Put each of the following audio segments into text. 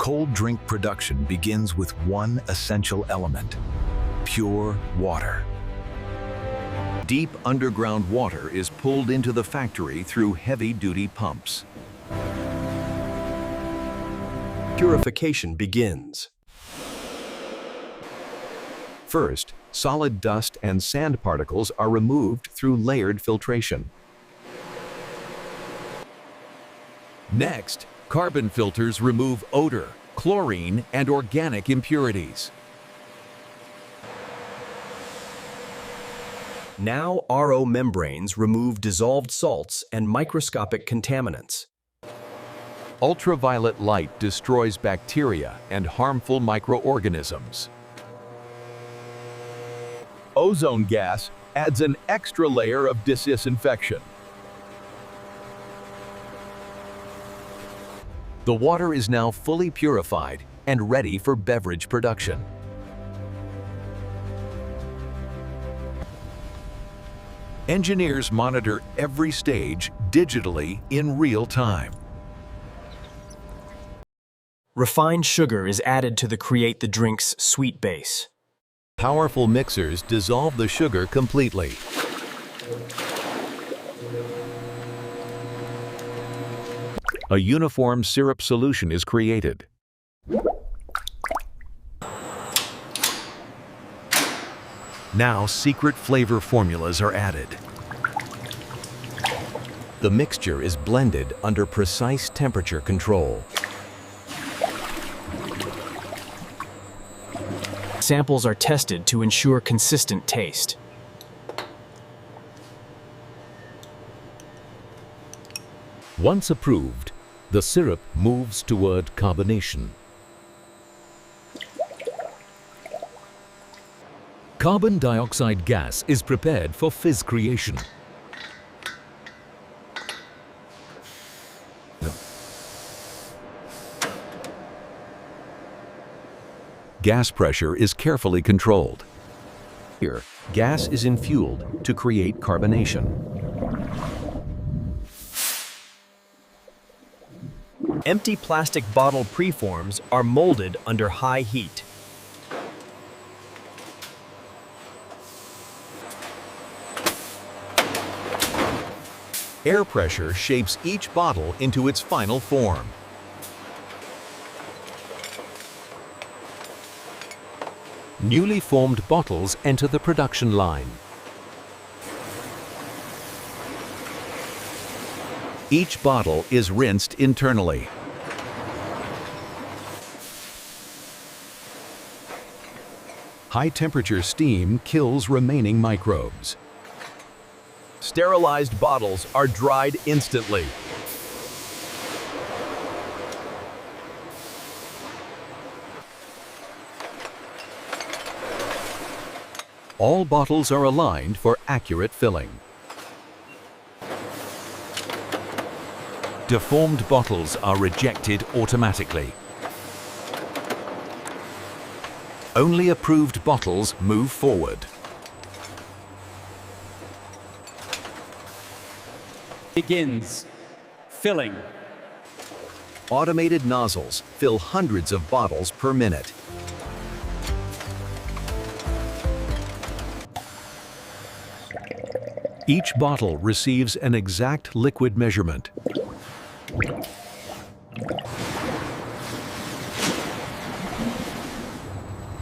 Cold drink production begins with one essential element: pure water. Deep underground water is pulled into the factory through heavy-duty pumps. Purification begins. First, solid dust and sand particles are removed through layered filtration. Next, carbon filters remove odor, chlorine, and organic impurities. Now RO membranes remove dissolved salts and microscopic contaminants. Ultraviolet light destroys bacteria and harmful microorganisms. Ozone gas adds an extra layer of disinfection. The water is now fully purified and ready for beverage production. Engineers monitor every stage digitally in real time. Refined sugar is added to create the drink's sweet base. Powerful mixers dissolve the sugar completely. A uniform syrup solution is created. Now secret flavor formulas are added. The mixture is blended under precise temperature control. Samples are tested to ensure consistent taste. Once approved, the syrup moves toward carbonation. Carbon dioxide gas is prepared for fizz creation. Gas pressure is carefully controlled. Here, gas is infueled to create carbonation. Empty plastic bottle preforms are molded under high heat. Air pressure shapes each bottle into its final form. Newly formed bottles enter the production line. Each bottle is rinsed internally. High-temperature steam kills remaining microbes. Sterilized bottles are dried instantly. All bottles are aligned for accurate filling. Deformed bottles are rejected automatically. Only approved bottles move forward. Begins filling. Automated nozzles fill hundreds of bottles per minute. Each bottle receives an exact liquid measurement.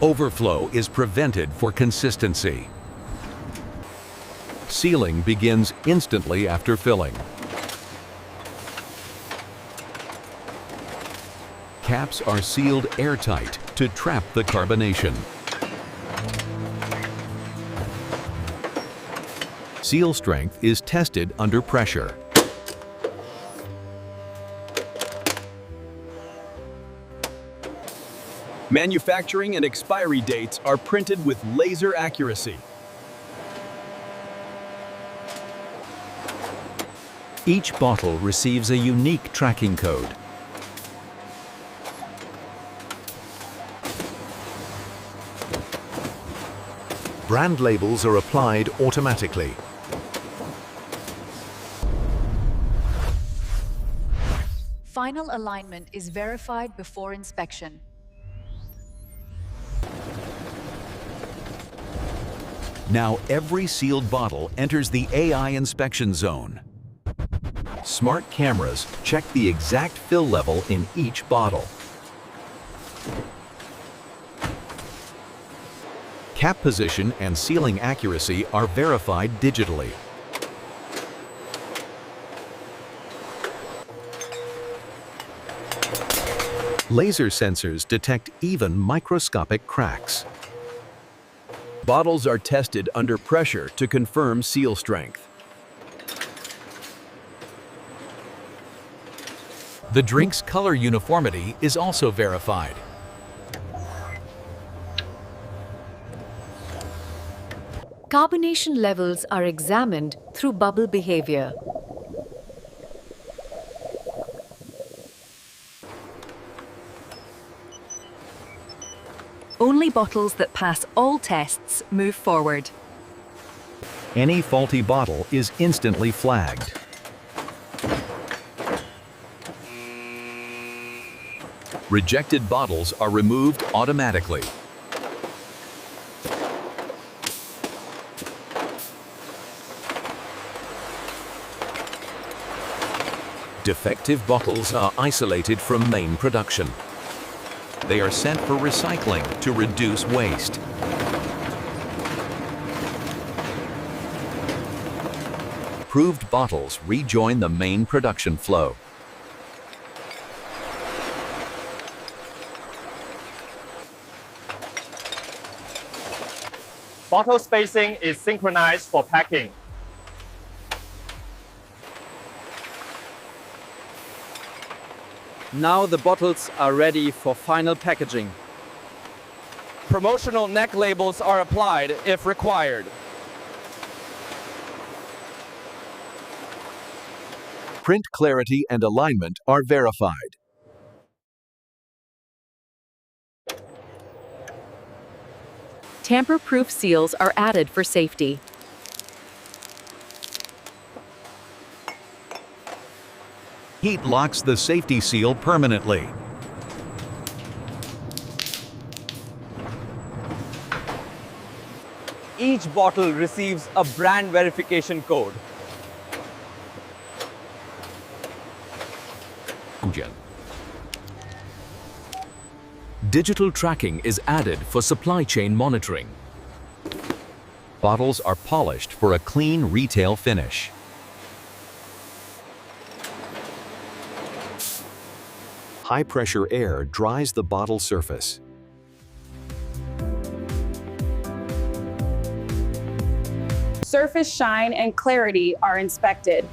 Overflow is prevented for consistency. Sealing begins instantly after filling. Caps are sealed airtight to trap the carbonation. Seal strength is tested under pressure. Manufacturing and expiry dates are printed with laser accuracy. Each bottle receives a unique tracking code. Brand labels are applied automatically. Final final alignment is verified before inspection. Now every sealed bottle enters the AI inspection zone. Smart cameras check the exact fill level in each bottle. Cap position and sealing accuracy are verified digitally. Laser sensors detect even microscopic cracks. Bottles are tested under pressure to confirm seal strength. The drink's color uniformity is also verified. Carbonation levels are examined through bubble behavior. Only bottles that pass all tests move forward. Any faulty bottle is instantly flagged. Rejected bottles are removed automatically. Defective bottles are isolated from main production. They are sent for recycling to reduce waste. Approved bottles rejoin the main production flow. Bottle spacing is synchronized for packing. Now the bottles are ready for final packaging. Promotional neck labels are applied if required. Print clarity and alignment are verified. Tamper-proof seals are added for safety. Heat locks the safety seal permanently. Each bottle receives a brand verification code. Digital tracking is added for supply chain monitoring. Bottles are polished for a clean retail finish. High-pressure air dries the bottle surface. Surface shine and clarity are inspected.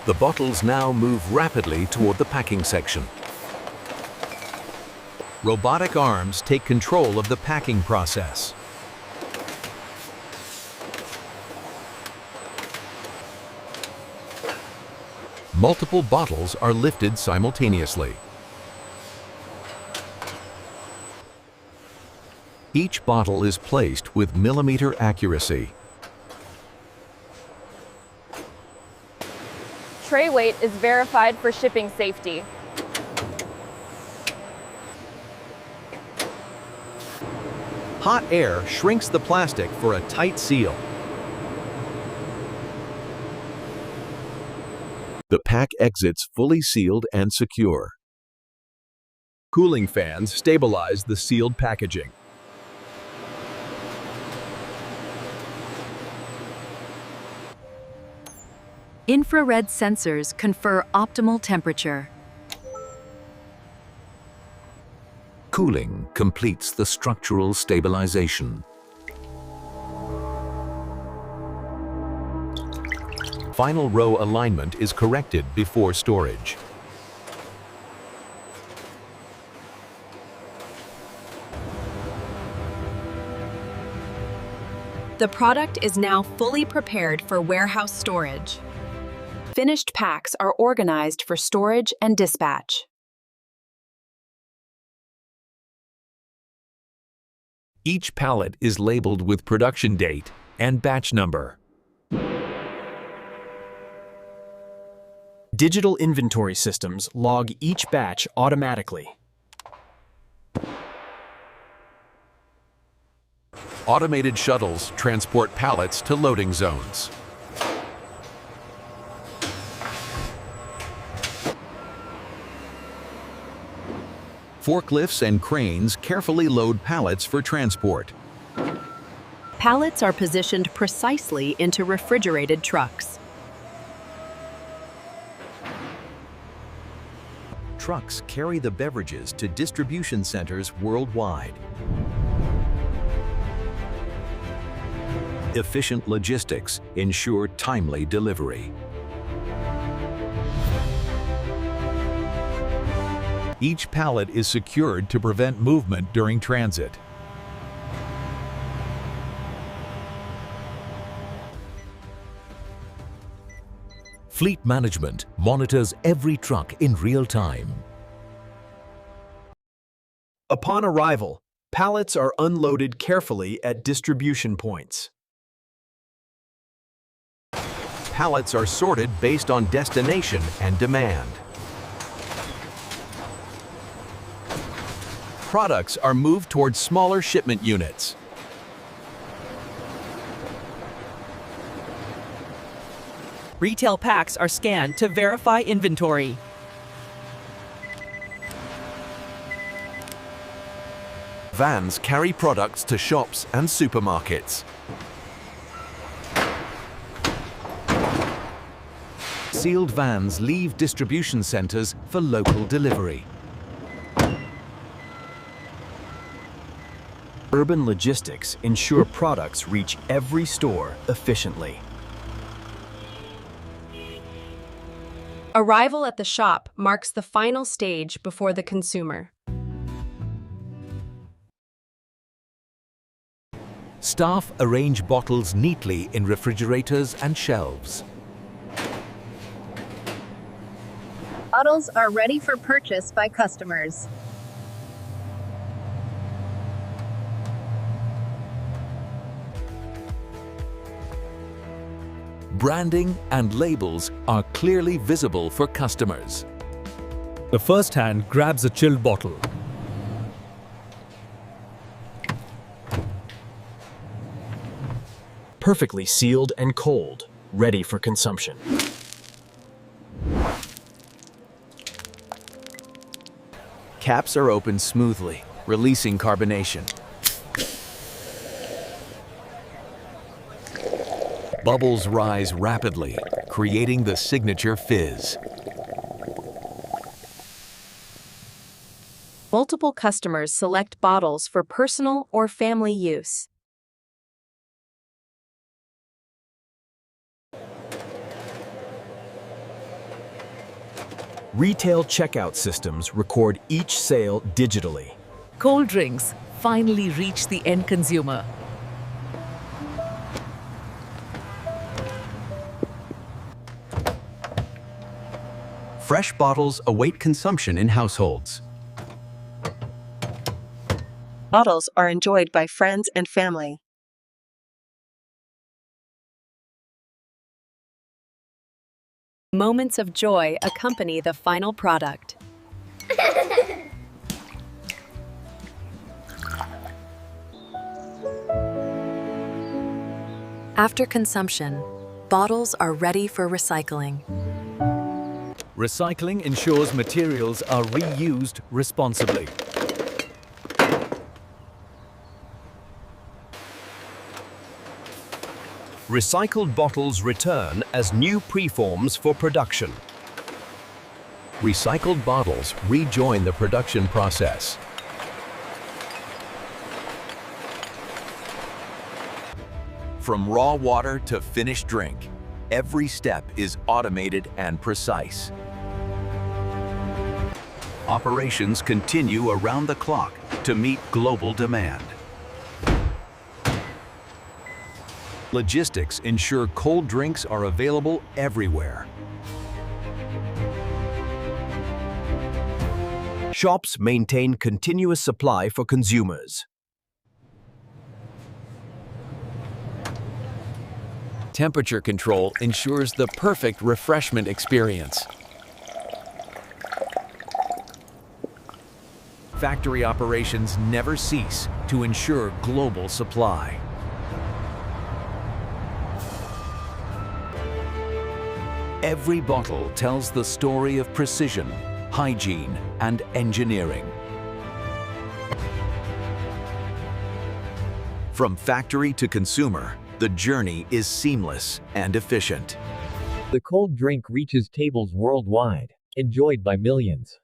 The bottles now move rapidly toward the packing section. Robotic arms take control of the packing process. Multiple bottles are lifted simultaneously. Each bottle is placed with millimeter accuracy. Tray weight is verified for shipping safety. Hot air shrinks the plastic for a tight seal. The pack exits fully sealed and secure. Cooling fans stabilize the sealed packaging. Infrared sensors confer optimal temperature. Cooling completes the structural stabilization. Final row alignment is corrected before storage. The product is now fully prepared for warehouse storage. Finished packs are organized for storage and dispatch. Each pallet is labeled with production date and batch number. Digital inventory systems log each batch automatically. Automated shuttles transport pallets to loading zones. Forklifts and cranes carefully load pallets for transport. Pallets are positioned precisely into refrigerated trucks. Trucks carry the beverages to distribution centers worldwide. Efficient logistics ensure timely delivery. Each pallet is secured to prevent movement during transit. Fleet management monitors every truck in real time. Upon arrival, pallets are unloaded carefully at distribution points. Pallets are sorted based on destination and demand. Products are moved towards smaller shipment units. Retail packs are scanned to verify inventory. Vans carry products to shops and supermarkets. Sealed vans leave distribution centers for local delivery. Urban logistics ensure products reach every store efficiently. Arrival at the shop marks the final stage before the consumer. Staff arrange bottles neatly in refrigerators and shelves. Bottles are ready for purchase by customers. Branding and labels are clearly visible for customers. The first hand grabs a chilled bottle. Perfectly sealed and cold, ready for consumption. Caps are opened smoothly, releasing carbonation. Bubbles rise rapidly, creating the signature fizz. Multiple customers select bottles for personal or family use. Retail checkout systems record each sale digitally. Cold drinks finally reach the end consumer. Fresh bottles await consumption in households. Bottles are enjoyed by friends and family. Moments of joy accompany the final product. After consumption, bottles are ready for recycling. Recycling ensures materials are reused responsibly. Recycled bottles return as new preforms for production. Recycled bottles rejoin the production process. From raw water to finished drink, every step is automated and precise. Operations continue around the clock to meet global demand. Logistics ensure cold drinks are available everywhere. Shops maintain continuous supply for consumers. temperature control ensures the perfect refreshment experience. Factory operations never cease to ensure global supply. Every bottle tells the story of precision, hygiene, and engineering. From factory to consumer, the journey is seamless and efficient. The cold drink reaches tables worldwide, enjoyed by millions.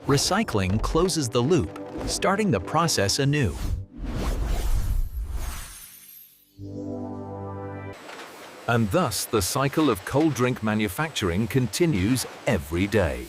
Recycling closes the loop, starting the process anew. And thus the cycle of cold drink manufacturing continues every day.